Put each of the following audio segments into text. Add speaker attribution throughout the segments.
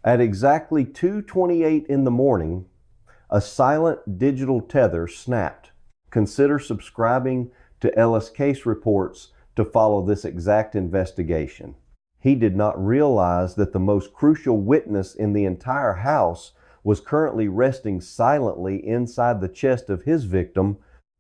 Speaker 1: At exactly 2:28 in the morning, a silent digital tether snapped. Consider subscribing to Ellis Case Reports to follow this exact investigation. He did not realize that the most crucial witness in the entire house was currently resting silently inside the chest of his victim,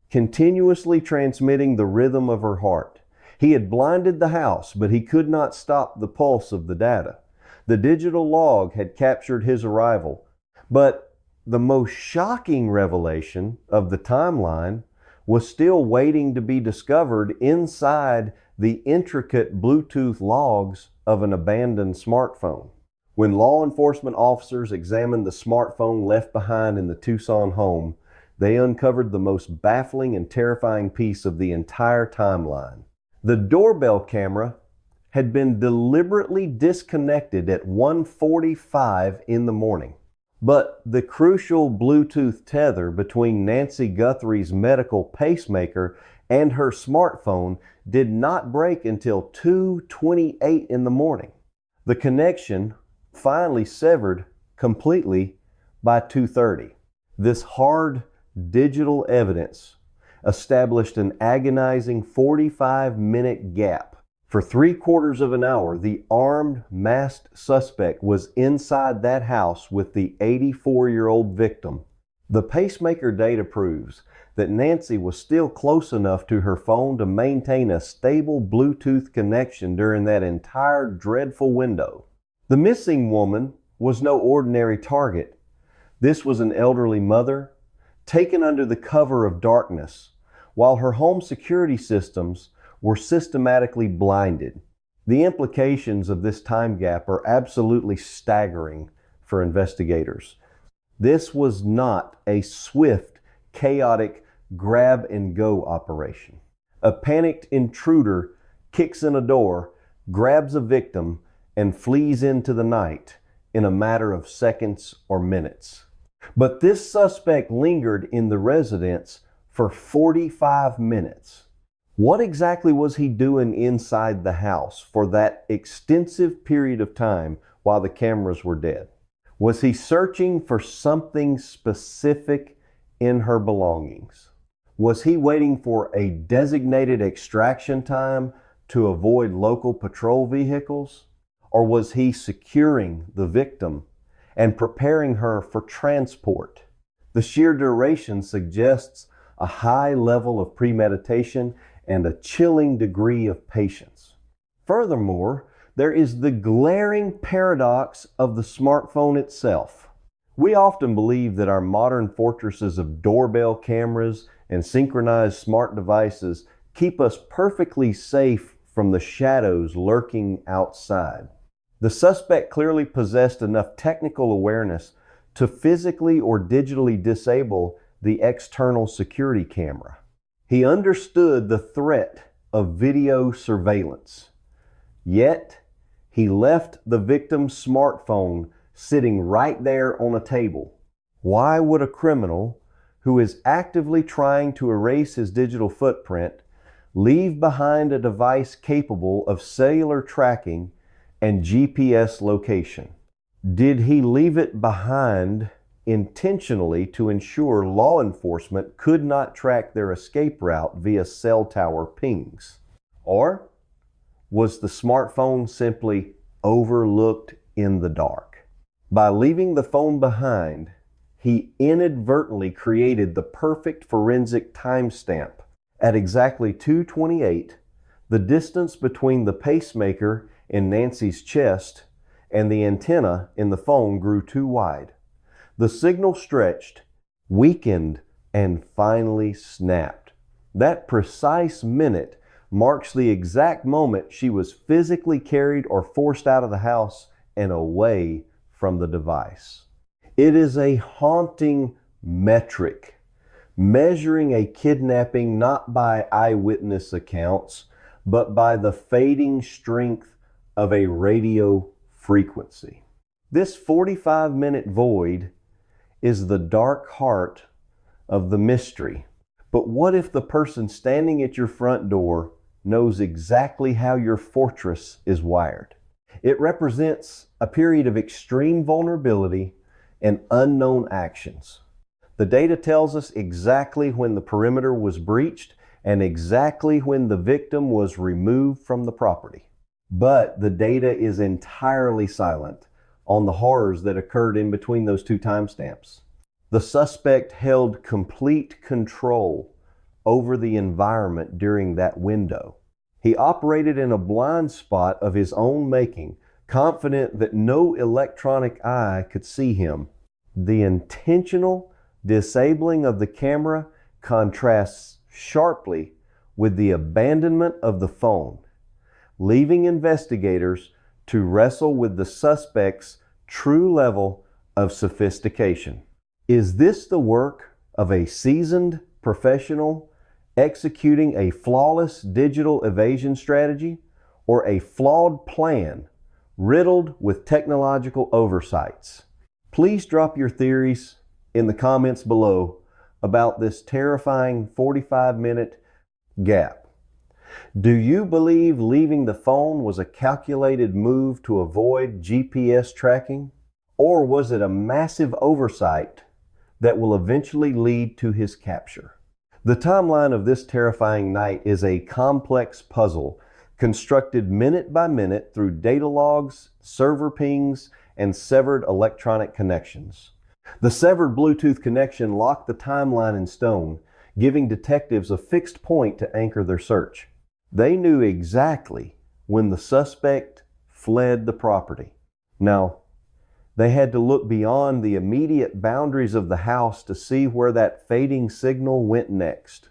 Speaker 1: continuously transmitting the rhythm of her heart. He had blinded the house, but he could not stop the pulse of the data. The digital log had captured his arrival, but the most shocking revelation of the timeline was still waiting to be discovered inside the intricate Bluetooth logs of an abandoned smartphone. When law enforcement officers examined the smartphone left behind in the Tucson home, they uncovered the most baffling and terrifying piece of the entire timeline. The doorbell camera had been deliberately disconnected at 1:45 in the morning. But the crucial Bluetooth tether between Nancy Guthrie's medical pacemaker and her smartphone did not break until 2:28 in the morning. The connection finally severed completely by 2:30. This hard digital evidence established an agonizing 45-minute gap. For 3/4 of an hour, the armed, masked suspect was inside that house with the 84-year-old victim. The pacemaker data proves that Nancy was still close enough to her phone to maintain a stable Bluetooth connection during that entire dreadful window. The missing woman was no ordinary target. This was an elderly mother, taken under the cover of darkness, while her home security systems were systematically blinded. The implications of this time gap are absolutely staggering for investigators. This was not a swift, chaotic grab-and-go operation. A panicked intruder kicks in a door, grabs a victim, and flees into the night in a matter of seconds or minutes. But this suspect lingered in the residence for 45 minutes. What exactly was he doing inside the house for that extensive period of time while the cameras were dead? Was he searching for something specific in her belongings? Was he waiting for a designated extraction time to avoid local patrol vehicles? Or was he securing the victim and preparing her for transport? The sheer duration suggests a high level of premeditation and a chilling degree of patience. Furthermore, there is the glaring paradox of the smartphone itself. We often believe that our modern fortresses of doorbell cameras and synchronized smart devices keep us perfectly safe from the shadows lurking outside. The suspect clearly possessed enough technical awareness to physically or digitally disable the external security camera. He understood the threat of video surveillance. Yet, he left the victim's smartphone sitting right there on a table. Why would a criminal who is actively trying to erase his digital footprint leave behind a device capable of cellular tracking and GPS location? Did he leave it behind intentionally to ensure law enforcement could not track their escape route via cell tower pings? Or was the smartphone simply overlooked in the dark? By leaving the phone behind, he inadvertently created the perfect forensic timestamp. At exactly 2:28, the distance between the pacemaker in Nancy's chest and the antenna in the phone grew too wide. The signal stretched, weakened, and finally snapped. That precise minute marks the exact moment she was physically carried or forced out of the house and away from the device. It is a haunting metric, measuring a kidnapping not by eyewitness accounts, but by the fading strength of a radio frequency. This 45-minute void is the dark heart of the mystery. But what if the person standing at your front door knows exactly how your fortress is wired? It represents a period of extreme vulnerability and unknown actions. The data tells us exactly when the perimeter was breached and exactly when the victim was removed from the property. But the data is entirely silent on the horrors that occurred in between those two timestamps. The suspect held complete control over the environment during that window. He operated in a blind spot of his own making, confident that no electronic eye could see him. The intentional disabling of the camera contrasts sharply with the abandonment of the phone, leaving investigators to wrestle with the suspect's true level of sophistication. Is this the work of a seasoned professional executing a flawless digital evasion strategy, or a flawed plan riddled with technological oversights? Please drop your theories in the comments below about this terrifying 45-minute gap. Do you believe leaving the phone was a calculated move to avoid GPS tracking? Or was it a massive oversight that will eventually lead to his capture? The timeline of this terrifying night is a complex puzzle constructed minute by minute through data logs, server pings, and severed electronic connections. The severed Bluetooth connection locked the timeline in stone, giving detectives a fixed point to anchor their search. They knew exactly when the suspect fled the property. Now, they had to look beyond the immediate boundaries of the house to see where that fading signal went next.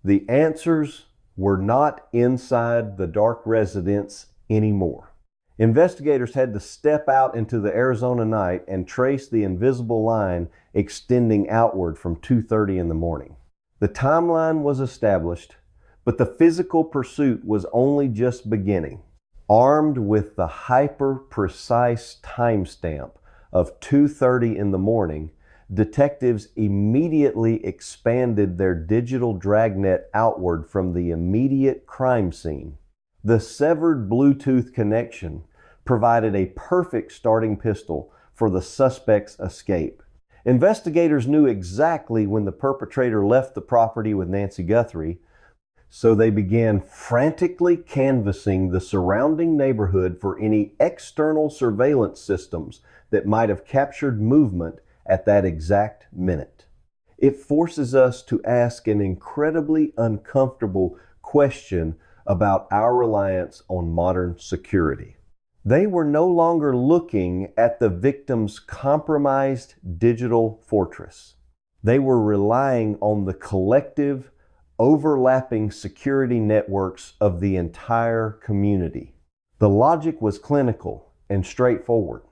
Speaker 1: The answers were not inside the dark residence anymore. Investigators had to step out into the Arizona night and trace the invisible line extending outward from 2:30 in the morning. The timeline was established, but the physical pursuit was only just beginning. Armed with the hyper-precise timestamp of 2:30 in the morning, detectives immediately expanded their digital dragnet outward from the immediate crime scene. The severed Bluetooth connection provided a perfect starting pistol for the suspect's escape. Investigators knew exactly when the perpetrator left the property with Nancy Guthrie, so they began frantically canvassing the surrounding neighborhood for any external surveillance systems that might have captured movement at that exact minute. It forces us to ask an incredibly uncomfortable question about our reliance on modern security. They were no longer looking at the victim's compromised digital fortress. They were relying on the collective, overlapping security networks of the entire community. The logic was clinical and straightforward.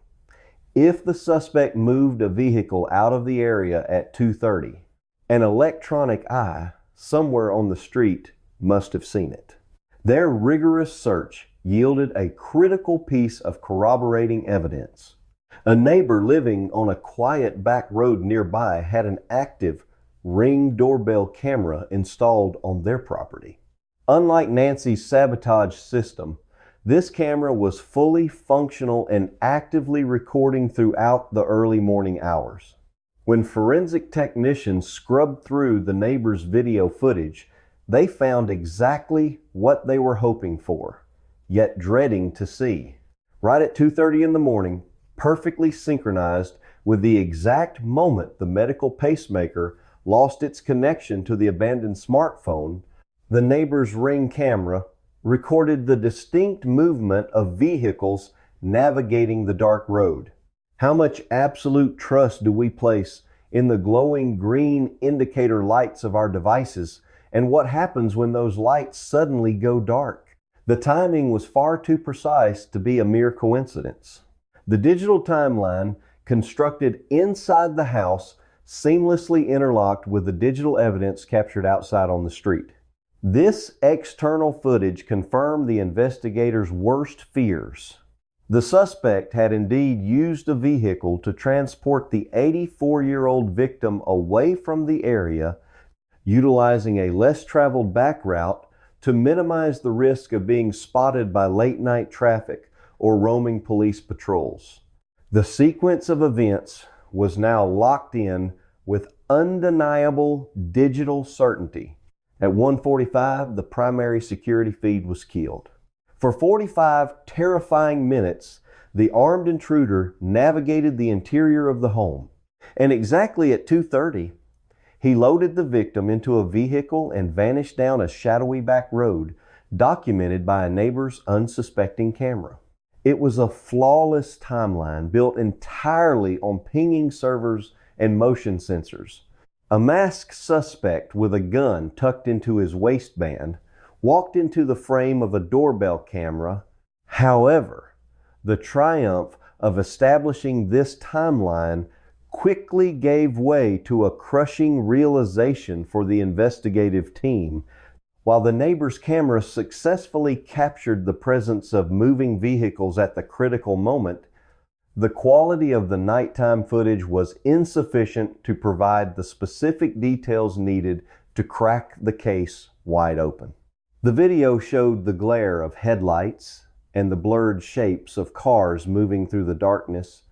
Speaker 1: If the suspect moved a vehicle out of the area at 2:30, an electronic eye somewhere on the street must have seen it. Their rigorous search yielded a critical piece of corroborating evidence. A neighbor living on a quiet back road nearby had an active Ring doorbell camera installed on their property. Unlike Nancy's sabotage system, this camera was fully functional and actively recording throughout the early morning hours. When forensic technicians scrubbed through the neighbor's video footage, they found exactly what they were hoping for, yet dreading to see. Right at 2:30 in the morning, perfectly synchronized with the exact moment the medical pacemaker lost its connection to the abandoned smartphone, the neighbor's Ring camera recorded the distinct movement of vehicles navigating the dark road. How much absolute trust do we place in the glowing green indicator lights of our devices, and what happens when those lights suddenly go dark? The timing was far too precise to be a mere coincidence. The digital timeline constructed inside the house seamlessly interlocked with the digital evidence captured outside on the street. This external footage confirmed the investigators' worst fears. The suspect had indeed used a vehicle to transport the 84-year-old victim away from the area, utilizing a less traveled back route to minimize the risk of being spotted by late-night traffic or roaming police patrols. The sequence of events was now locked in with undeniable digital certainty. At 1:45, the primary security feed was killed. For 45 terrifying minutes, the armed intruder navigated the interior of the home. And exactly at 2:30, he loaded the victim into a vehicle and vanished down a shadowy back road, documented by a neighbor's unsuspecting camera. It was a flawless timeline built entirely on pinging servers and motion sensors. A masked suspect with a gun tucked into his waistband walked into the frame of a doorbell camera. However, the triumph of establishing this timeline quickly gave way to a crushing realization for the investigative team. While the neighbor's camera successfully captured the presence of moving vehicles at the critical moment, the quality of the nighttime footage was insufficient to provide the specific details needed to crack the case wide open. The video showed the glare of headlights and the blurred shapes of cars moving through the darkness,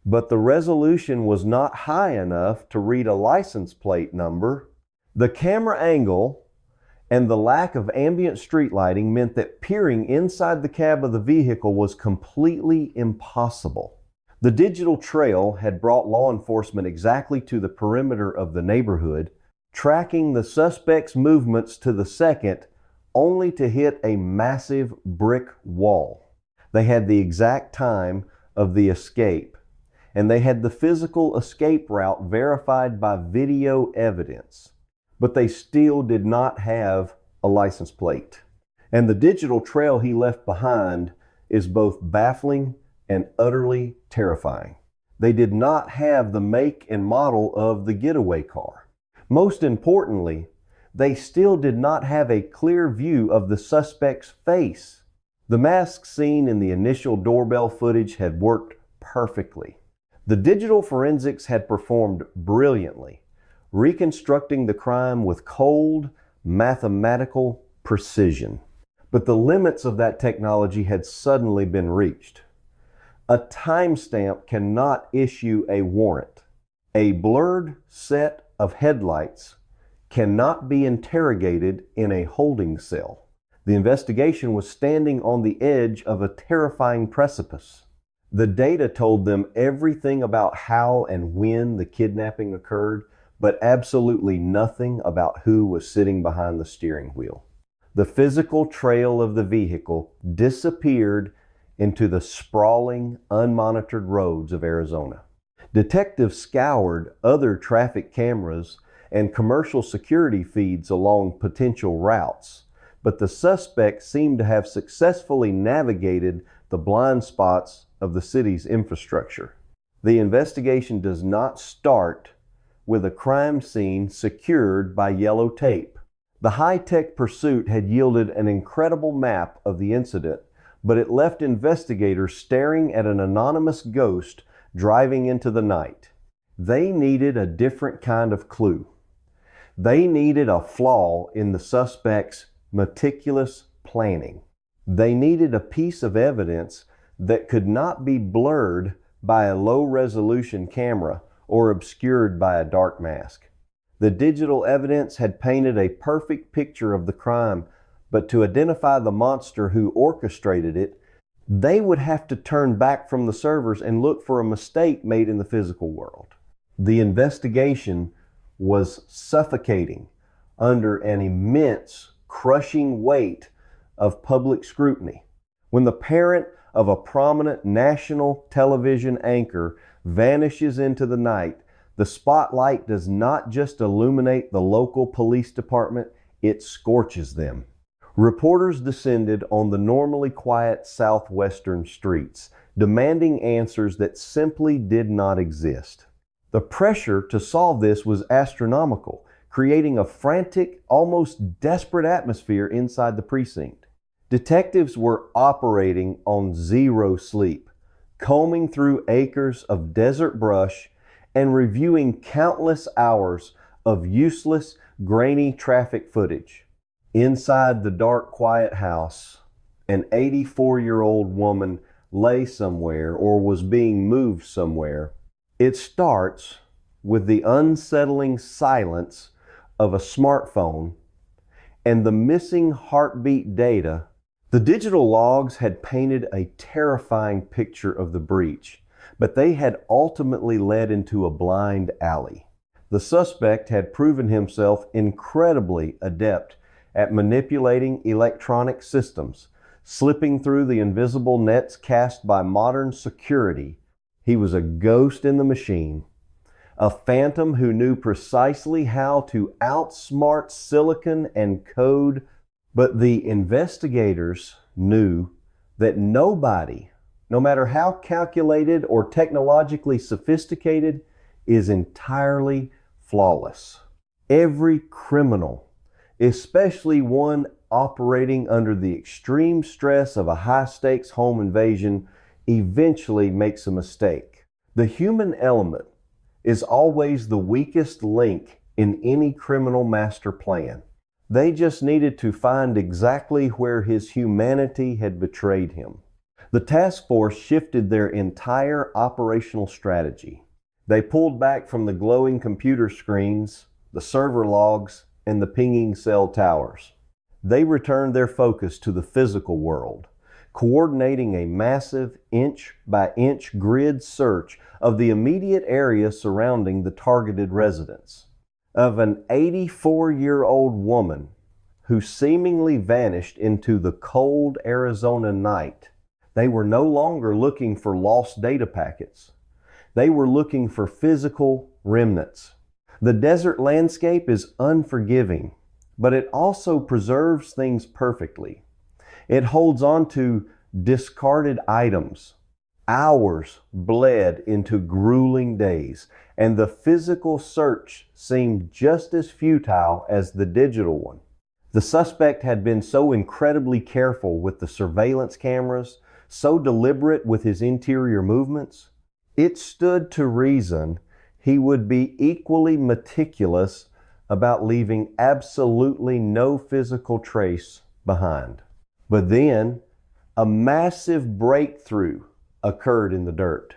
Speaker 1: but the resolution was not high enough to read a license plate number. The camera angle and the lack of ambient street lighting meant that peering inside the cab of the vehicle was completely impossible. The digital trail had brought law enforcement exactly to the perimeter of the neighborhood, tracking the suspect's movements to the second, only to hit a massive brick wall. They had the exact time of the escape, and they had the physical escape route verified by video evidence, but they still did not have a license plate. And the digital trail he left behind is both baffling and utterly terrifying. They did not have the make and model of the getaway car. Most importantly, they still did not have a clear view of the suspect's face. The mask seen in the initial doorbell footage had worked perfectly. The digital forensics had performed brilliantly, reconstructing the crime with cold, mathematical precision. But the limits of that technology had suddenly been reached. A timestamp cannot issue a warrant. A blurred set of headlights cannot be interrogated in a holding cell. The investigation was standing on the edge of a terrifying precipice. The data told them everything about how and when the kidnapping occurred, but absolutely nothing about who was sitting behind the steering wheel. The physical trail of the vehicle disappeared into the sprawling, unmonitored roads of Arizona. Detectives scoured other traffic cameras and commercial security feeds along potential routes, but the suspect seemed to have successfully navigated the blind spots of the city's infrastructure. The investigation does not start with a crime scene secured by yellow tape. The high-tech pursuit had yielded an incredible map of the incident, but it left investigators staring at an anonymous ghost driving into the night. They needed a different kind of clue. They needed a flaw in the suspect's meticulous planning. They needed a piece of evidence that could not be blurred by a low-resolution camera or obscured by a dark mask. The digital evidence had painted a perfect picture of the crime, but to identify the monster who orchestrated it, they would have to turn back from the servers and look for a mistake made in the physical world. The investigation was suffocating under an immense, crushing weight of public scrutiny. When the parent of a prominent national television anchor vanishes into the night, the spotlight does not just illuminate the local police department, it scorches them. Reporters descended on the normally quiet southwestern streets, demanding answers that simply did not exist. The pressure to solve this was astronomical, creating a frantic, almost desperate atmosphere inside the precinct. Detectives were operating on zero sleep, combing through acres of desert brush and reviewing countless hours of useless, grainy traffic footage. Inside the dark, quiet house, an 84-year-old woman lay somewhere or was being moved somewhere. It starts with the unsettling silence of a smartphone and the missing heartbeat data. The digital logs had painted a terrifying picture of the breach, but they had ultimately led into a blind alley. The suspect had proven himself incredibly adept at manipulating electronic systems, slipping through the invisible nets cast by modern security. He was a ghost in the machine, a phantom who knew precisely how to outsmart silicon and code. But the investigators knew that nobody, no matter how calculated or technologically sophisticated, is entirely flawless. Every criminal, especially one operating under the extreme stress of a high-stakes home invasion, eventually makes a mistake. The human element is always the weakest link in any criminal master plan. They just needed to find exactly where his humanity had betrayed him. The task force shifted their entire operational strategy. They pulled back from the glowing computer screens, the server logs, and the pinging cell towers. They returned their focus to the physical world, coordinating a massive inch-by-inch grid search of the immediate area surrounding the targeted residence. Of an 84-year-old woman who seemingly vanished into the cold Arizona night. They were no longer looking for lost data packets. They were looking for physical remnants. The desert landscape is unforgiving, but it also preserves things perfectly. It holds on to discarded items. Hours bled into grueling days, and the physical search seemed just as futile as the digital one. The suspect had been so incredibly careful with the surveillance cameras, so deliberate with his interior movements. It stood to reason he would be equally meticulous about leaving absolutely no physical trace behind. But then, a massive breakthrough occurred in the dirt.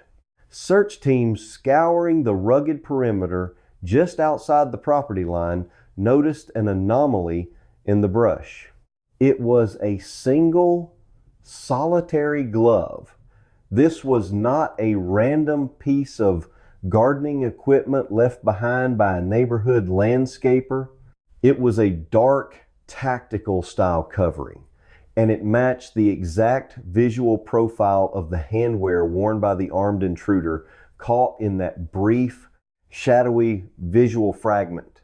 Speaker 1: Search teams scouring the rugged perimeter just outside the property line noticed an anomaly in the brush. It was a single, solitary glove. This was not a random piece of gardening equipment left behind by a neighborhood landscaper. It was a dark, tactical style covering, and it matched the exact visual profile of the handwear worn by the armed intruder caught in that brief, shadowy visual fragment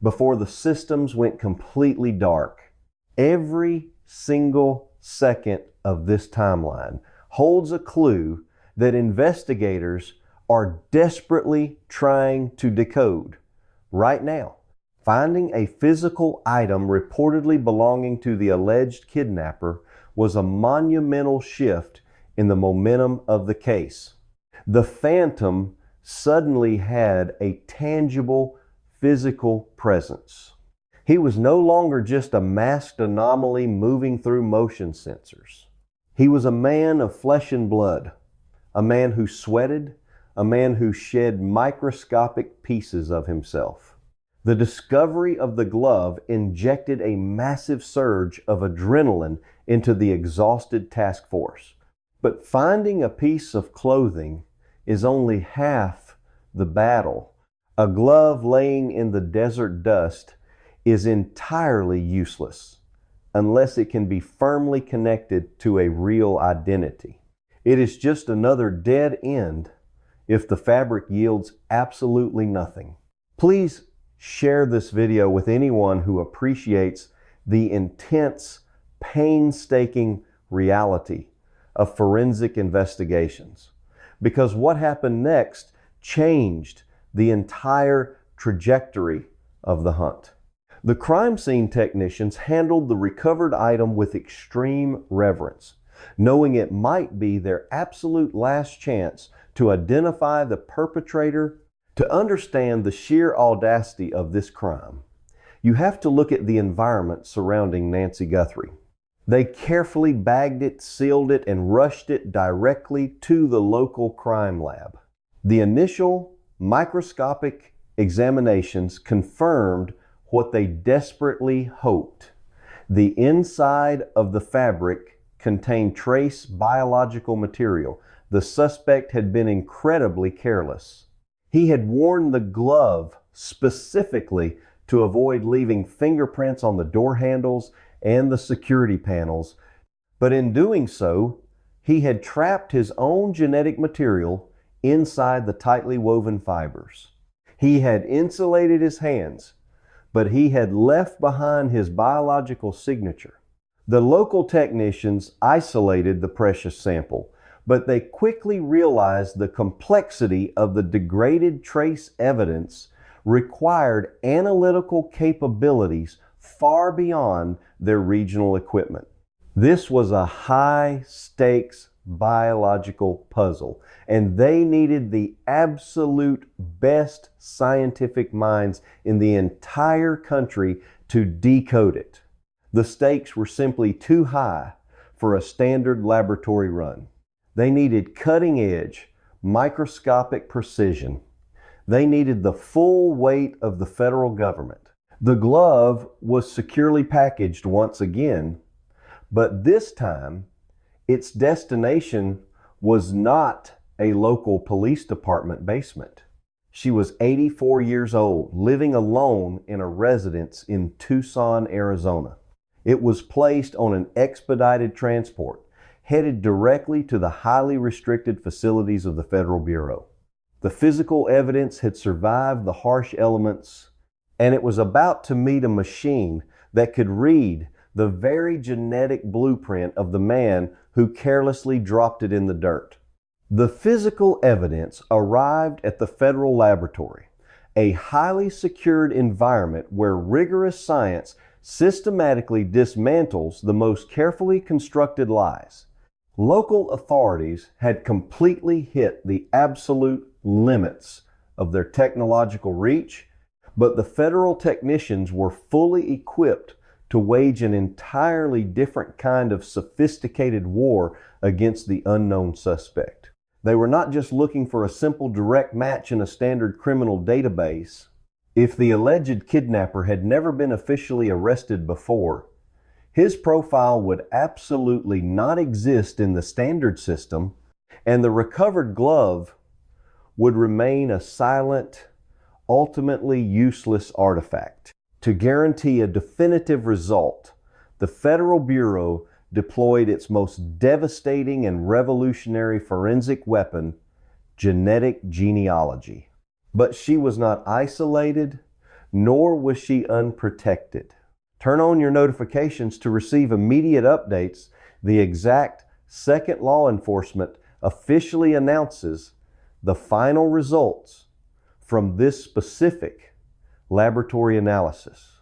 Speaker 1: before the systems went completely dark. Every single second of this timeline holds a clue that investigators are desperately trying to decode right now. Finding a physical item reportedly belonging to the alleged kidnapper was a monumental shift in the momentum of the case. The phantom suddenly had a tangible physical presence. He was no longer just a masked anomaly moving through motion sensors. He was a man of flesh and blood, a man who sweated, a man who shed microscopic pieces of himself. The discovery of the glove injected a massive surge of adrenaline into the exhausted task force. But finding a piece of clothing is only half the battle. A glove laying in the desert dust is entirely useless unless it can be firmly connected to a real identity. It is just another dead end if the fabric yields absolutely nothing. Please share this video with anyone who appreciates the intense, painstaking reality of forensic investigations, because what happened next changed the entire trajectory of the hunt. The crime scene technicians handled the recovered item with extreme reverence, knowing it might be their absolute last chance to identify the perpetrator. To understand the sheer audacity of this crime, you have to look at the environment surrounding Nancy Guthrie. They carefully bagged it, sealed it, and rushed it directly to the local crime lab. The initial microscopic examinations confirmed what they desperately hoped. The inside of the fabric contained trace biological material. The suspect had been incredibly careless. He had worn the glove specifically to avoid leaving fingerprints on the door handles and the security panels, but in doing so, he had trapped his own genetic material inside the tightly woven fibers. He had insulated his hands, but he had left behind his biological signature. The local technicians isolated the precious sample, but they quickly realized the complexity of the degraded trace evidence required analytical capabilities far beyond their regional equipment. This was a high-stakes biological puzzle, and they needed the absolute best scientific minds in the entire country to decode it. The stakes were simply too high for a standard laboratory run. They needed cutting-edge, microscopic precision. They needed the full weight of the federal government. The glove was securely packaged once again, but this time its destination was not a local police department basement. She was 84 years old, living alone in a residence in Tucson, Arizona. It was placed on an expedited transport, headed directly to the highly restricted facilities of the Federal Bureau. The physical evidence had survived the harsh elements, and it was about to meet a machine that could read the very genetic blueprint of the man who carelessly dropped it in the dirt. The physical evidence arrived at the federal laboratory, a highly secured environment where rigorous science systematically dismantles the most carefully constructed lies. Local authorities had completely hit the absolute limits of their technological reach, but the federal technicians were fully equipped to wage an entirely different kind of sophisticated war against the unknown suspect. They were not just looking for a simple direct match in a standard criminal database. If the alleged kidnapper had never been officially arrested before, his profile would absolutely not exist in the standard system, and the recovered glove would remain a silent, ultimately useless artifact. To guarantee a definitive result, the Federal Bureau deployed its most devastating and revolutionary forensic weapon, genetic genealogy. But she was not isolated, nor was she unprotected. Turn on your notifications to receive immediate updates the exact second law enforcement officially announces the final results from this specific laboratory analysis.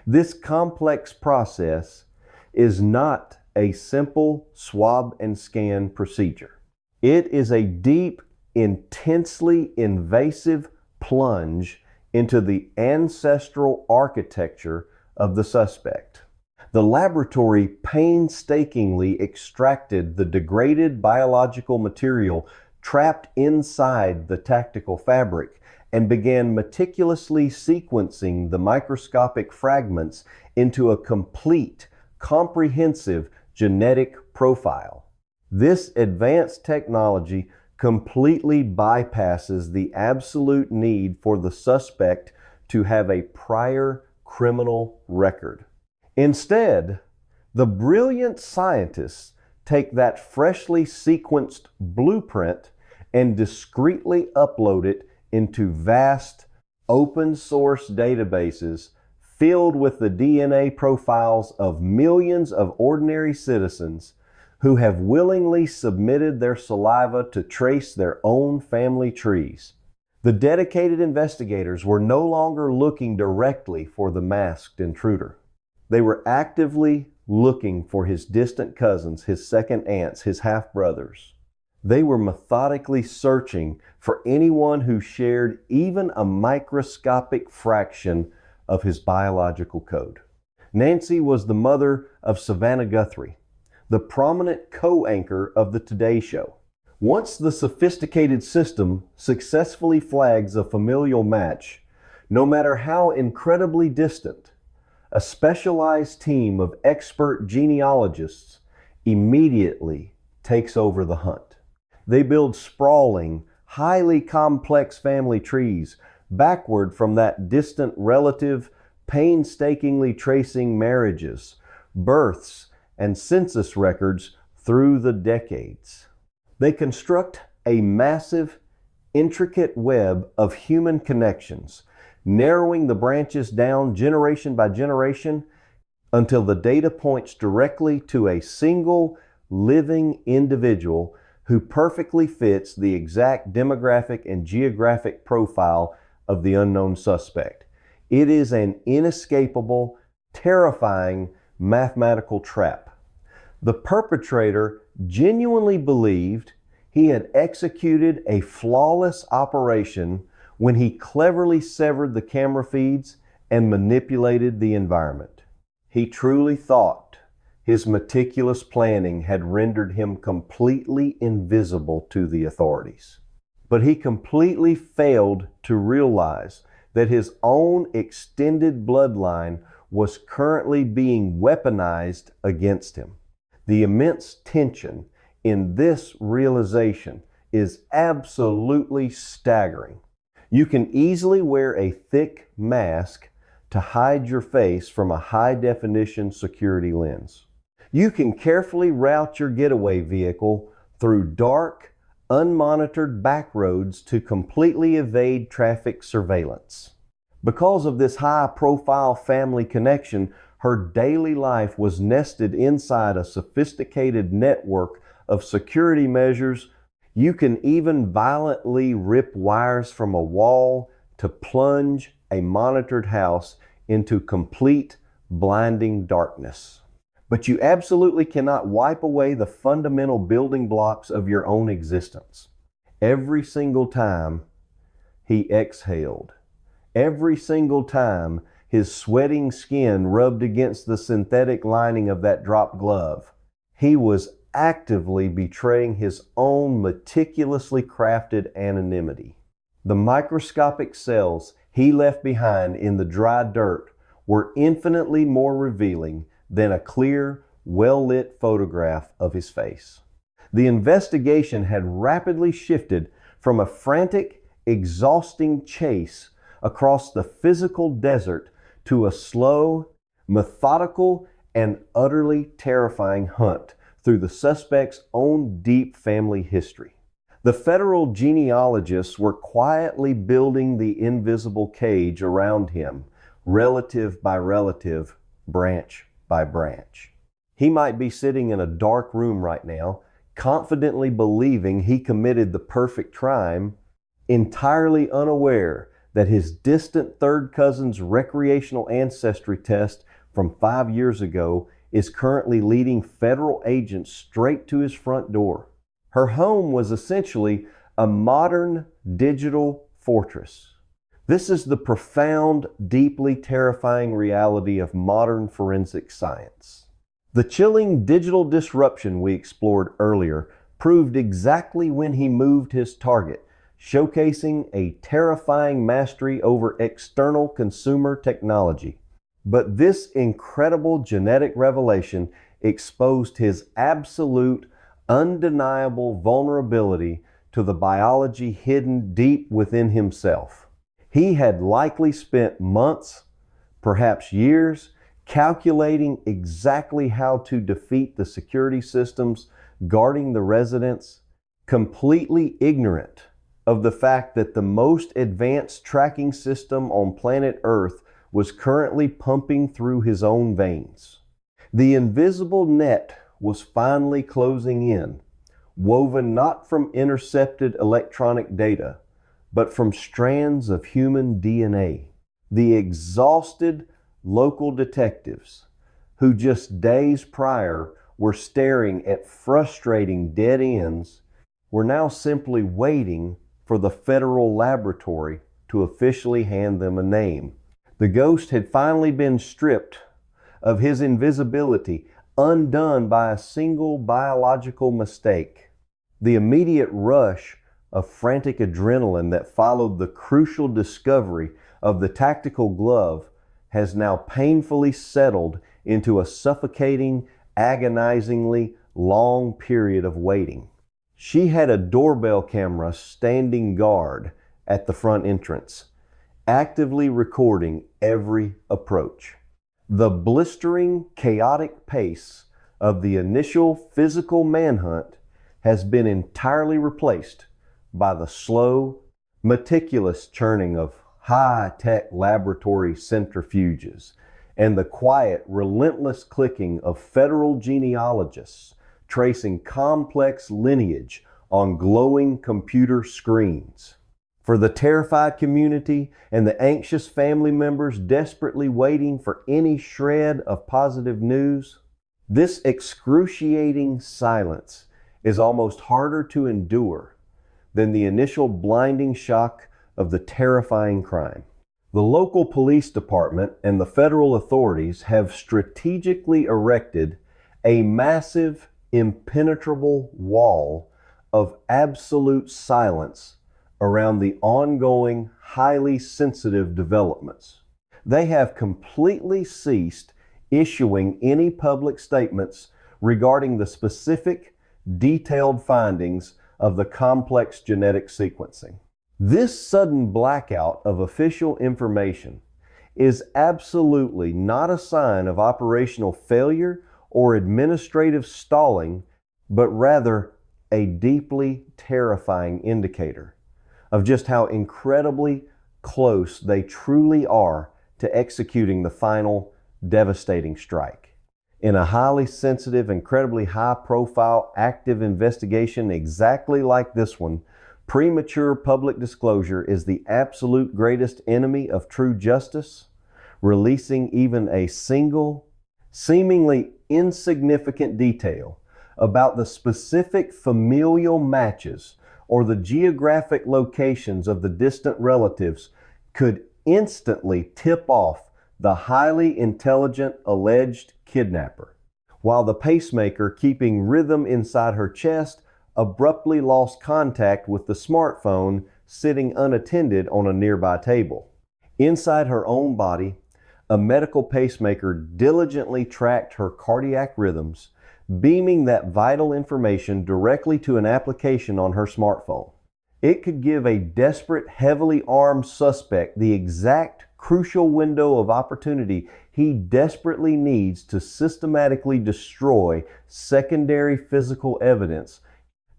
Speaker 1: This complex process is not a simple swab and scan procedure. It is a deep, intensely invasive plunge into the ancestral architecture of the suspect. The laboratory painstakingly extracted the degraded biological material trapped inside the tactical fabric and began meticulously sequencing the microscopic fragments into a complete, comprehensive genetic profile. This advanced technology completely bypasses the absolute need for the suspect to have a prior criminal record. Instead, the brilliant scientists take that freshly sequenced blueprint and discreetly upload it into vast open source databases filled with the DNA profiles of millions of ordinary citizens who have willingly submitted their saliva to trace their own family trees. The dedicated investigators were no longer looking directly for the masked intruder. They were actively looking for his distant cousins, his second aunts, his half-brothers. They were methodically searching for anyone who shared even a microscopic fraction of his biological code. Nancy was the mother of Savannah Guthrie, the prominent co-anchor of the Today Show. Once the sophisticated system successfully flags a familial match, no matter how incredibly distant, a specialized team of expert genealogists immediately takes over the hunt. They build sprawling, highly complex family trees backward from that distant relative, painstakingly tracing marriages, births, and census records through the decades. They construct a massive, intricate web of human connections, narrowing the branches down generation by generation until the data points directly to a single living individual who perfectly fits the exact demographic and geographic profile of the unknown suspect. It is an inescapable, terrifying mathematical trap. The perpetrator genuinely believed he had executed a flawless operation when he cleverly severed the camera feeds and manipulated the environment. He truly thought his meticulous planning had rendered him completely invisible to the authorities. But he completely failed to realize that his own extended bloodline was currently being weaponized against him. The immense tension in this realization is absolutely staggering. You can easily wear a thick mask to hide your face from a high-definition security lens. You can carefully route your getaway vehicle through dark, unmonitored back roads to completely evade traffic surveillance. Because of this high-profile family connection, her daily life was nested inside a sophisticated network of security measures. You can even violently rip wires from a wall to plunge a monitored house into complete, blinding darkness. But you absolutely cannot wipe away the fundamental building blocks of your own existence. Every single time he exhaled, every single time his sweating skin rubbed against the synthetic lining of that drop glove, he was actively betraying his own meticulously crafted anonymity. The microscopic cells he left behind in the dry dirt were infinitely more revealing than a clear, well-lit photograph of his face. The investigation had rapidly shifted from a frantic, exhausting chase across the physical desert to a slow, methodical, and utterly terrifying hunt through the suspect's own deep family history. The federal genealogists were quietly building the invisible cage around him, relative by relative, branch by branch. He might be sitting in a dark room right now, confidently believing he committed the perfect crime, entirely unaware that his distant third cousin's recreational ancestry test from 5 years ago is currently leading federal agents straight to his front door. Her home was essentially a modern digital fortress. This is the profound, deeply terrifying reality of modern forensic science. The chilling digital disruption we explored earlier proved exactly when he moved his target, showcasing a terrifying mastery over external consumer technology. But this incredible genetic revelation exposed his absolute, undeniable vulnerability to the biology hidden deep within himself. He had likely spent months, perhaps years, calculating exactly how to defeat the security systems guarding the residence, completely ignorant of the fact that the most advanced tracking system on planet Earth was currently pumping through his own veins. The invisible net was finally closing in, woven not from intercepted electronic data, but from strands of human DNA. The exhausted local detectives, who just days prior were staring at frustrating dead ends, were now simply waiting for the federal laboratory to officially hand them a name. The ghost had finally been stripped of his invisibility undone by a single biological mistake. The immediate rush of frantic adrenaline that followed the crucial discovery of the tactical glove has now painfully settled into a suffocating, agonizingly long period of waiting. She had a doorbell camera standing guard at the front entrance, actively recording every approach. The blistering, chaotic pace of the initial physical manhunt has been entirely replaced by the slow, meticulous churning of high-tech laboratory centrifuges and the quiet, relentless clicking of federal genealogists tracing complex lineage on glowing computer screens. For the terrified community and the anxious family members desperately waiting for any shred of positive news, this excruciating silence is almost harder to endure than the initial blinding shock of the terrifying crime. The local police department and the federal authorities have strategically erected a massive, impenetrable wall of absolute silence around the ongoing, highly sensitive developments. They have completely ceased issuing any public statements regarding the specific, detailed findings of the complex genetic sequencing. This sudden blackout of official information is absolutely not a sign of operational failure or administrative stalling, but rather a deeply terrifying indicator of just how incredibly close they truly are to executing the final devastating strike. In a highly sensitive, incredibly high-profile, active investigation exactly like this one, premature public disclosure is the absolute greatest enemy of true justice. Releasing even a single, seemingly insignificant detail about the specific familial matches or the geographic locations of the distant relatives could instantly tip off the highly intelligent alleged kidnapper, while the pacemaker keeping rhythm inside her chest abruptly lost contact with the smartphone sitting unattended on a nearby table. Inside her own body, a medical pacemaker diligently tracked her cardiac rhythms, beaming that vital information directly to an application on her smartphone. It could give a desperate, heavily armed suspect the exact crucial window of opportunity he desperately needs to systematically destroy secondary physical evidence,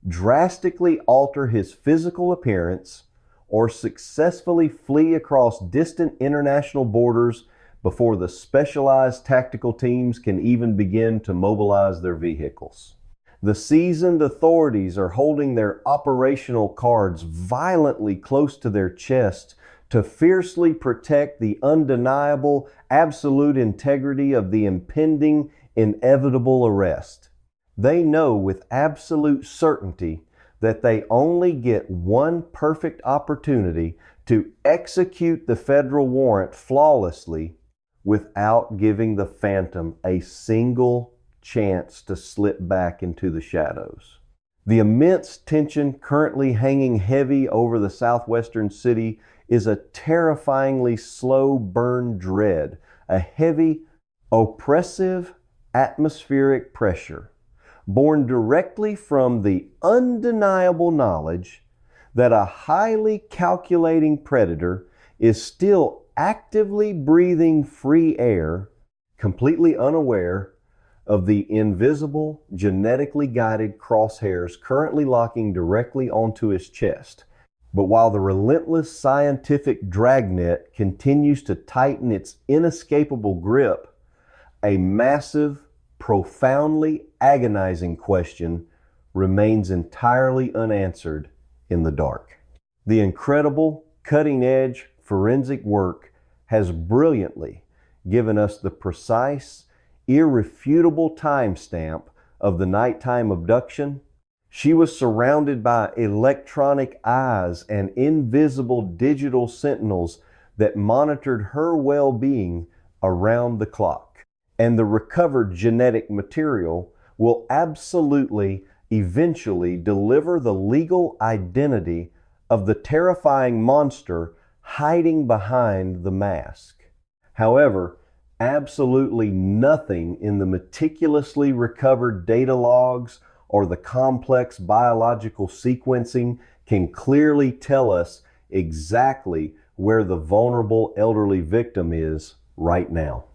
Speaker 1: drastically alter his physical appearance, or successfully flee across distant international borders before the specialized tactical teams can even begin to mobilize their vehicles. The seasoned authorities are holding their operational cards violently close to their chests to fiercely protect the undeniable, absolute integrity of the impending, inevitable arrest. They know with absolute certainty that they only get one perfect opportunity to execute the federal warrant flawlessly without giving the phantom a single chance to slip back into the shadows. The immense tension currently hanging heavy over the southwestern city is a terrifyingly slow burn dread, a heavy, oppressive atmospheric pressure born directly from the undeniable knowledge that a highly calculating predator is still actively breathing free air, completely unaware of the invisible, genetically guided crosshairs currently locking directly onto his chest. But while the relentless scientific dragnet continues to tighten its inescapable grip, a massive, profoundly agonizing question remains entirely unanswered in the dark. The incredible, cutting-edge forensic work has brilliantly given us the precise, irrefutable timestamp of the nighttime abduction. She was surrounded by electronic eyes and invisible digital sentinels that monitored her well-being around the clock. and the recovered genetic material will absolutely eventually deliver the legal identity of the terrifying monster hiding behind the mask. However, absolutely nothing in the meticulously recovered data logs or the complex biological sequencing can clearly tell us exactly where the vulnerable elderly victim is right now.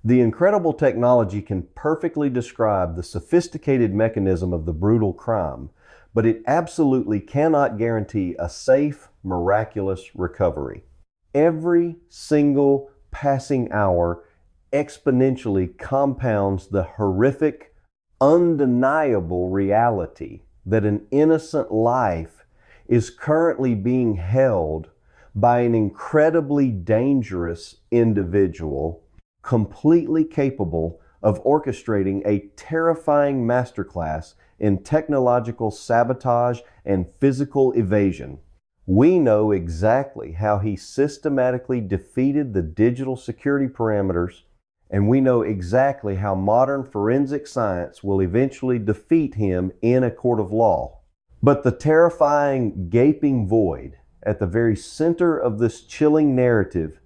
Speaker 1: The incredible technology can perfectly describe the sophisticated mechanism of the brutal crime, but it absolutely cannot guarantee a safe, miraculous recovery. Every single passing hour exponentially compounds the horrific, undeniable reality that an innocent life is currently being held by an incredibly dangerous individual completely capable of orchestrating a terrifying masterclass in technological sabotage and physical evasion. We know exactly how he systematically defeated the digital security parameters, and we know exactly how modern forensic science will eventually defeat him in a court of law. But the terrifying, gaping void at the very center of this chilling narrative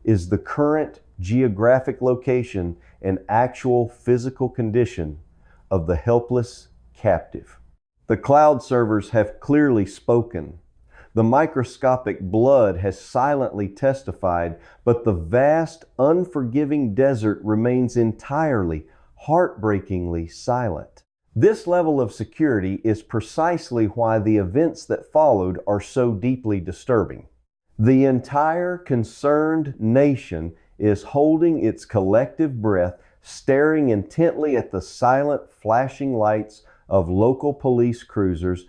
Speaker 1: is the current geographic location and actual physical condition of the helpless captive. The cloud servers have clearly spoken. The microscopic blood has silently testified, but the vast, unforgiving desert remains entirely, heartbreakingly silent. This level of security is precisely why the events that followed are so deeply disturbing. The entire concerned nation is holding its collective breath, staring intently at the silent flashing lights of local police cruisers,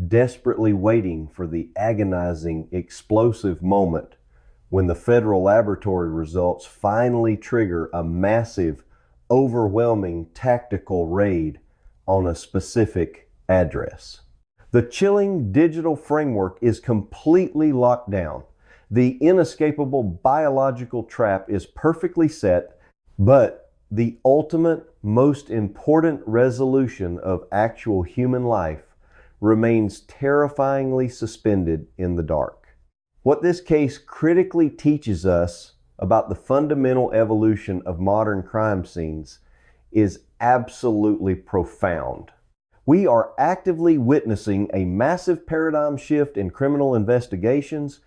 Speaker 1: desperately waiting for the agonizing, explosive moment when the federal laboratory results finally trigger a massive, overwhelming tactical raid on a specific address. The chilling digital framework is completely locked down. The inescapable biological trap is perfectly set, but the ultimate, most important resolution of actual human life remains terrifyingly suspended in the dark. What this case critically teaches us about the fundamental evolution of modern crime scenes is absolutely profound. We are actively witnessing a massive paradigm shift in criminal investigations,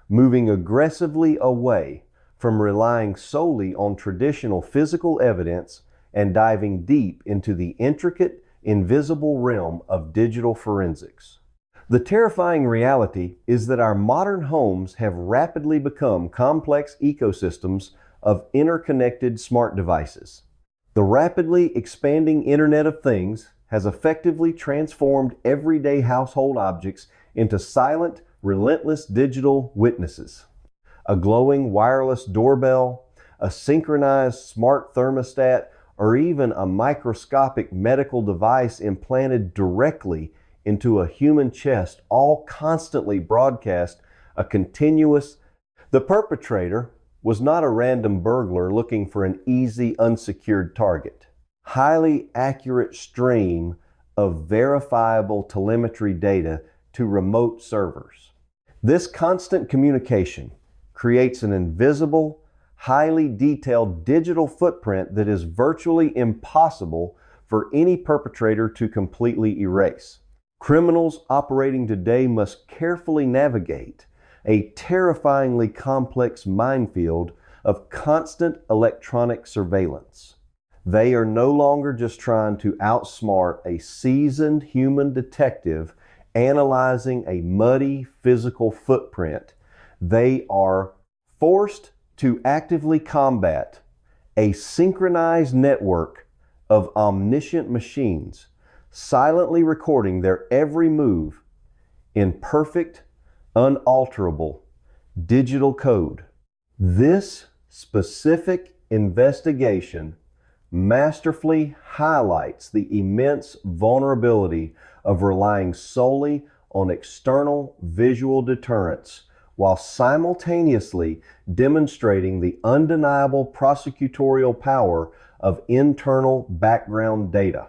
Speaker 1: moving aggressively away from relying solely on traditional physical evidence and diving deep into the intricate, invisible realm of digital forensics. The terrifying reality is that our modern homes have rapidly become complex ecosystems of interconnected smart devices. The rapidly expanding Internet of Things has effectively transformed everyday household objects into silent, relentless digital witnesses. A glowing wireless doorbell, a synchronized smart thermostat, or even a microscopic medical device implanted directly into a human chest all constantly broadcast a continuous. The perpetrator was not a random burglar looking for an easy, unsecured target. Highly accurate stream of verifiable telemetry data to remote servers. This constant communication creates an invisible, highly detailed digital footprint that is virtually impossible for any perpetrator to completely erase. Criminals operating today must carefully navigate a terrifyingly complex minefield of constant electronic surveillance. They are no longer just trying to outsmart a seasoned human detective analyzing a muddy physical footprint. They are forced to actively combat a synchronized network of omniscient machines, silently recording their every move in perfect, unalterable digital code. This specific investigation masterfully highlights the immense vulnerability of relying solely on external visual deterrence while simultaneously demonstrating the undeniable prosecutorial power of internal background data.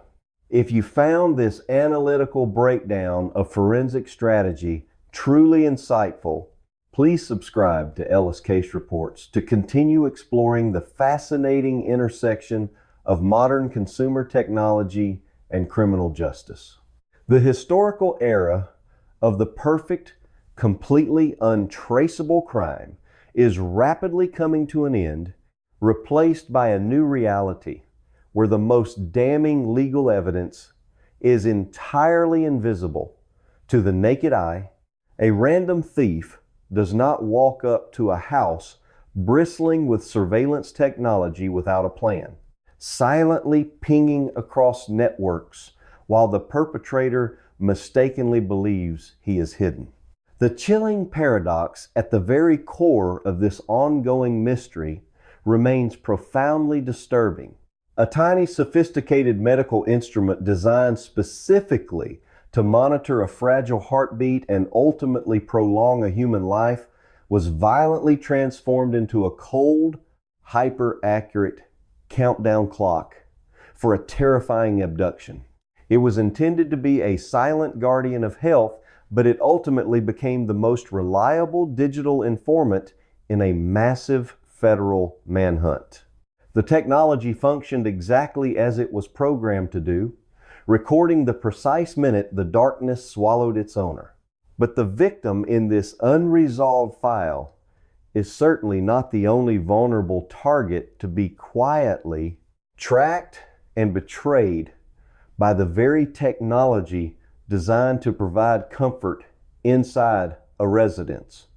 Speaker 1: If you found this analytical breakdown of forensic strategy truly insightful, please subscribe to Ellis Case Reports to continue exploring the fascinating intersection of modern consumer technology and criminal justice. The historical era of the perfect, completely untraceable crime is rapidly coming to an end, replaced by a new reality where the most damning legal evidence is entirely invisible to the naked eye. A random thief does not walk up to a house bristling with surveillance technology without a plan, silently pinging across networks while the perpetrator mistakenly believes he is hidden. The chilling paradox at the very core of this ongoing mystery remains profoundly disturbing. A tiny, sophisticated medical instrument designed specifically to monitor a fragile heartbeat and ultimately prolong a human life was violently transformed into a cold, hyper-accurate countdown clock for a terrifying abduction. It was intended to be a silent guardian of health, but it ultimately became the most reliable digital informant in a massive federal manhunt. The technology functioned exactly as it was programmed to do, recording the precise minute the darkness swallowed its owner. But the victim in this unresolved file is certainly not the only vulnerable target to be quietly tracked and betrayed by the very technology designed to provide comfort inside a residence.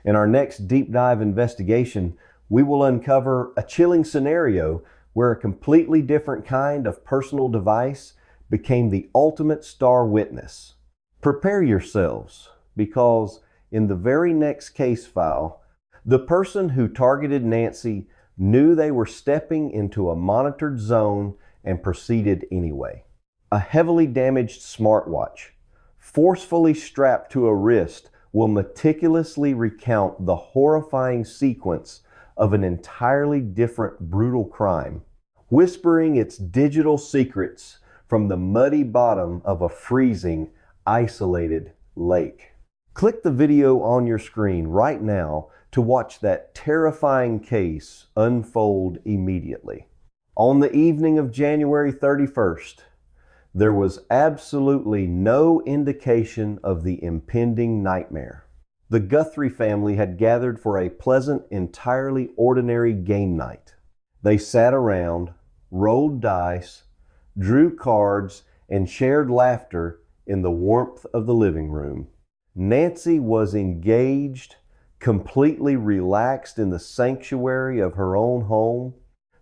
Speaker 1: In our next deep dive investigation, we will uncover a chilling scenario where a completely different kind of personal device became the ultimate star witness. Prepare yourselves, because in the very next case file, the person who targeted Nancy knew they were stepping into a monitored zone and proceeded anyway. A heavily damaged smartwatch, forcefully strapped to a wrist, will meticulously recount the horrifying sequence of an entirely different brutal crime, whispering its digital secrets from the muddy bottom of a freezing, isolated lake. Click the video on your screen right now to watch that terrifying case unfold immediately. On the evening of January 31st, there was absolutely no indication of the impending nightmare. The Guthrie family had gathered for a pleasant, entirely ordinary game night. They sat around, rolled dice, drew cards, and shared laughter in the warmth of the living room. Nancy was engaged, completely relaxed in the sanctuary of her own home.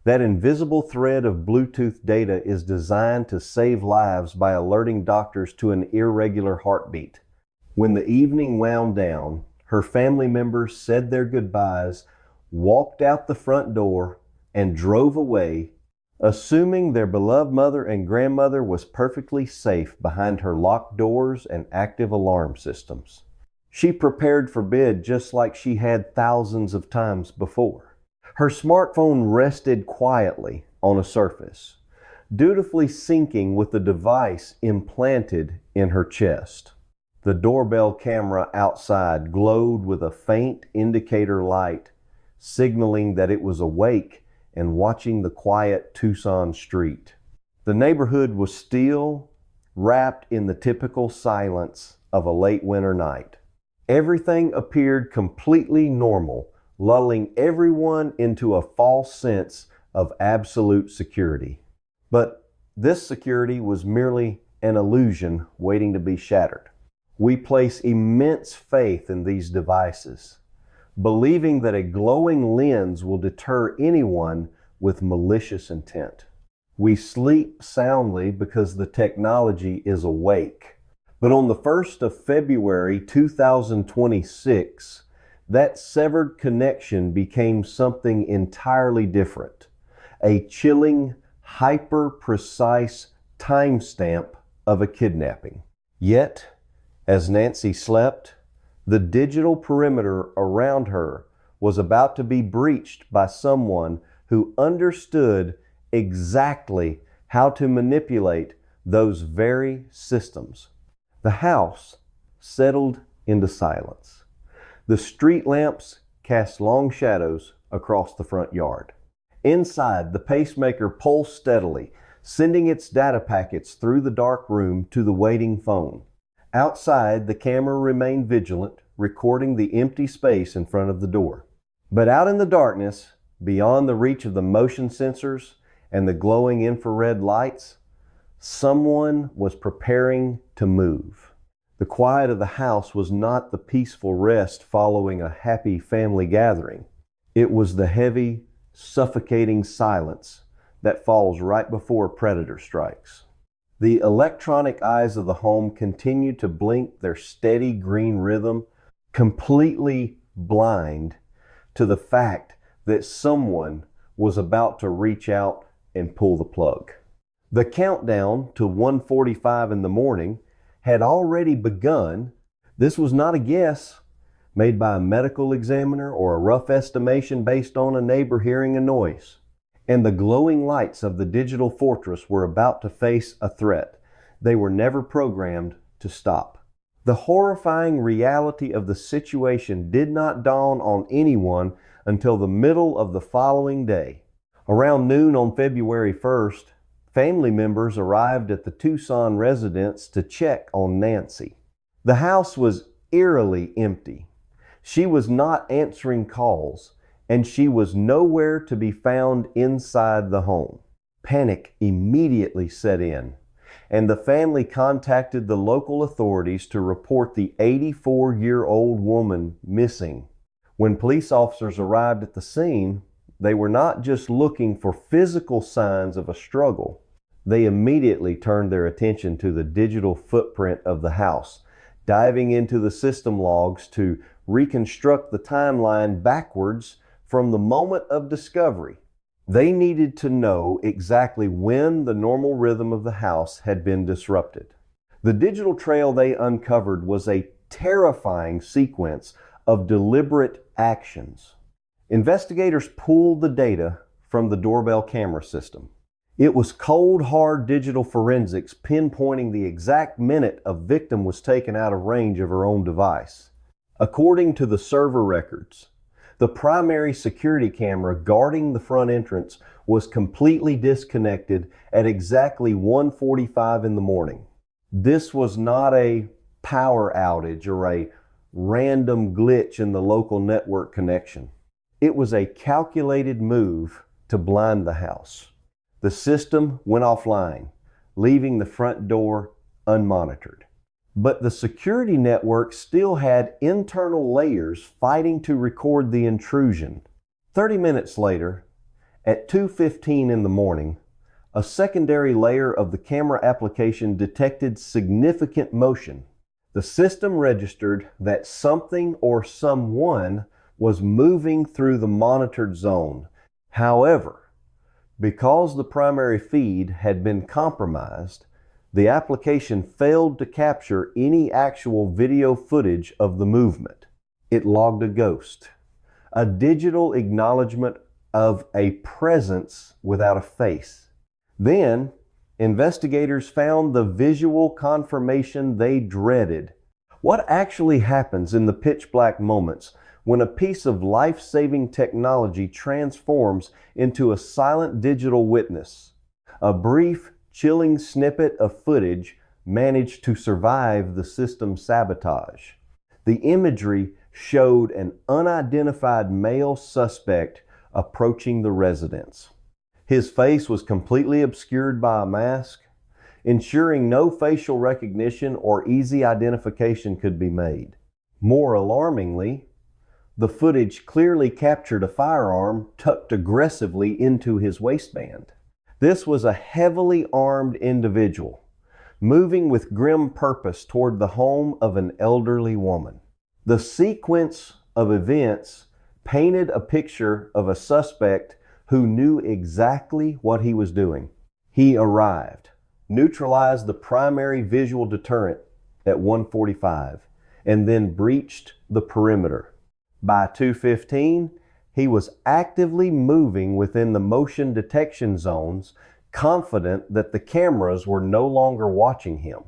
Speaker 1: That invisible thread of Bluetooth data is designed to save lives by alerting doctors to an irregular heartbeat. When the evening wound down, her family members said their goodbyes, walked out the front door, and drove away, assuming their beloved mother and grandmother was perfectly safe behind her locked doors and active alarm systems. She prepared for bed just like she had thousands of times before. Her smartphone rested quietly on a surface, dutifully syncing with the device implanted in her chest. The doorbell camera outside glowed with a faint indicator light, signaling that it was awake and watching the quiet Tucson street. The neighborhood was still, wrapped in the typical silence of a late winter night. Everything appeared completely normal, lulling everyone into a false sense of absolute security. But this security was merely an illusion waiting to be shattered. We place immense faith in these devices, believing that a glowing lens will deter anyone with malicious intent. We sleep soundly because the technology is awake. But on the 1st of February 2026, that severed connection became something entirely different. A chilling, hyper-precise timestamp of a kidnapping. Yet, as Nancy slept, the digital perimeter around her was about to be breached by someone who understood exactly how to manipulate those very systems. The house settled into silence. The street lamps cast long shadows across the front yard. Inside, the pacemaker pulsed steadily, sending its data packets through the dark room to the waiting phone. Outside, the camera remained vigilant, recording the empty space in front of the door. But out in the darkness, beyond the reach of the motion sensors and the glowing infrared lights, someone was preparing to move. The quiet of the house was not the peaceful rest following a happy family gathering. It was the heavy, suffocating silence that falls right before a predator strikes. The electronic eyes of the home continued to blink their steady green rhythm, completely blind to the fact that someone was about to reach out and pull the plug. The countdown to 1:45 in the morning had already begun. This was not a guess made by a medical examiner or a rough estimation based on a neighbor hearing a noise. And the glowing lights of the digital fortress were about to face a threat they were never programmed to stop. The horrifying reality of the situation did not dawn on anyone until the middle of the following day. Around noon on February 1st, family members arrived at the Tucson residence to check on Nancy. The house was eerily empty. She was not answering calls, and she was nowhere to be found inside the home. Panic immediately set in, and the family contacted the local authorities to report the 84-year-old woman missing. When police officers arrived at the scene, they were not just looking for physical signs of a struggle. They immediately turned their attention to the digital footprint of the house, diving into the system logs to reconstruct the timeline backwards from the moment of discovery. They needed to know exactly when the normal rhythm of the house had been disrupted. The digital trail they uncovered was a terrifying sequence of deliberate actions. Investigators pulled the data from the doorbell camera system. It was cold, hard digital forensics pinpointing the exact minute a victim was taken out of range of her own device. According to the server records, the primary security camera guarding the front entrance was completely disconnected at exactly 1:45 in the morning. This was not a power outage or a random glitch in the local network connection. It was a calculated move to blind the house. The system went offline, leaving the front door unmonitored. But the security network still had internal layers fighting to record the intrusion. 30 minutes later, at 2:15 in the morning, a secondary layer of the camera application detected significant motion. The system registered that something or someone was moving through the monitored zone. However, because the primary feed had been compromised, the application failed to capture any actual video footage of the movement. It logged a ghost, a digital acknowledgement of a presence without a face. Then, investigators found the visual confirmation they dreaded. What actually happens in the pitch black moments when a piece of life-saving technology transforms into a silent digital witness? A brief, chilling snippet of footage managed to survive the system's sabotage. The imagery showed an unidentified male suspect approaching the residence. His face was completely obscured by a mask, ensuring no facial recognition or easy identification could be made. More alarmingly, the footage clearly captured a firearm tucked aggressively into his waistband. This was a heavily armed individual, moving with grim purpose toward the home of an elderly woman. The sequence of events painted a picture of a suspect who knew exactly what he was doing. He arrived, neutralized the primary visual deterrent at 1:45, and then breached the perimeter. By 2:15, He was actively moving within the motion detection zones, confident that the cameras were no longer watching him.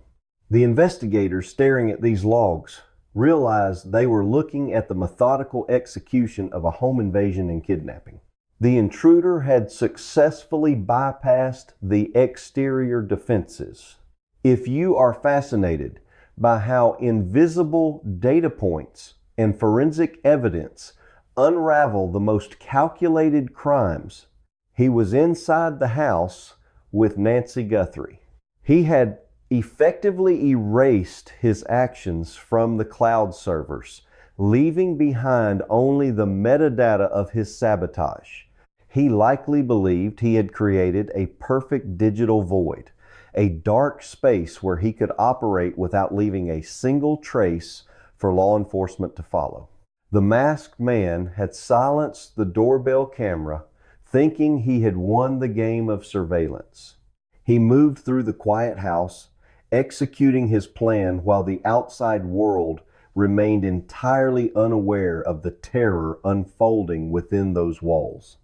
Speaker 1: The investigators staring at these logs realized they were looking at the methodical execution of a home invasion and kidnapping. The intruder had successfully bypassed the exterior defenses. If you are fascinated by how invisible data points and forensic evidence unravel the most calculated crimes, he was inside the house with Nancy Guthrie. He had effectively erased his actions from the cloud servers, leaving behind only the metadata of his sabotage. He likely believed he had created a perfect digital void, a dark space where he could operate without leaving a single trace for law enforcement to follow. The masked man had silenced the doorbell camera, thinking he had won the game of surveillance. He moved through the quiet house, executing his plan while the outside world remained entirely unaware of the terror unfolding within those walls.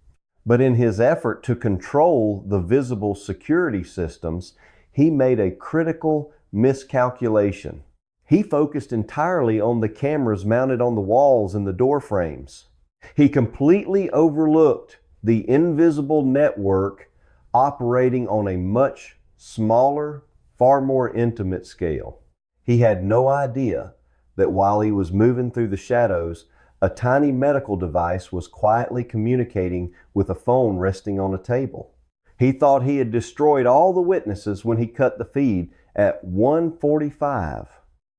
Speaker 1: But in his effort to control the visible security systems, he made a critical miscalculation. He focused entirely on the cameras mounted on the walls and the door frames. He completely overlooked the invisible network operating on a much smaller, far more intimate scale. He had no idea that while he was moving through the shadows, a tiny medical device was quietly communicating with a phone resting on a table. He thought he had destroyed all the witnesses when he cut the feed at 1:45.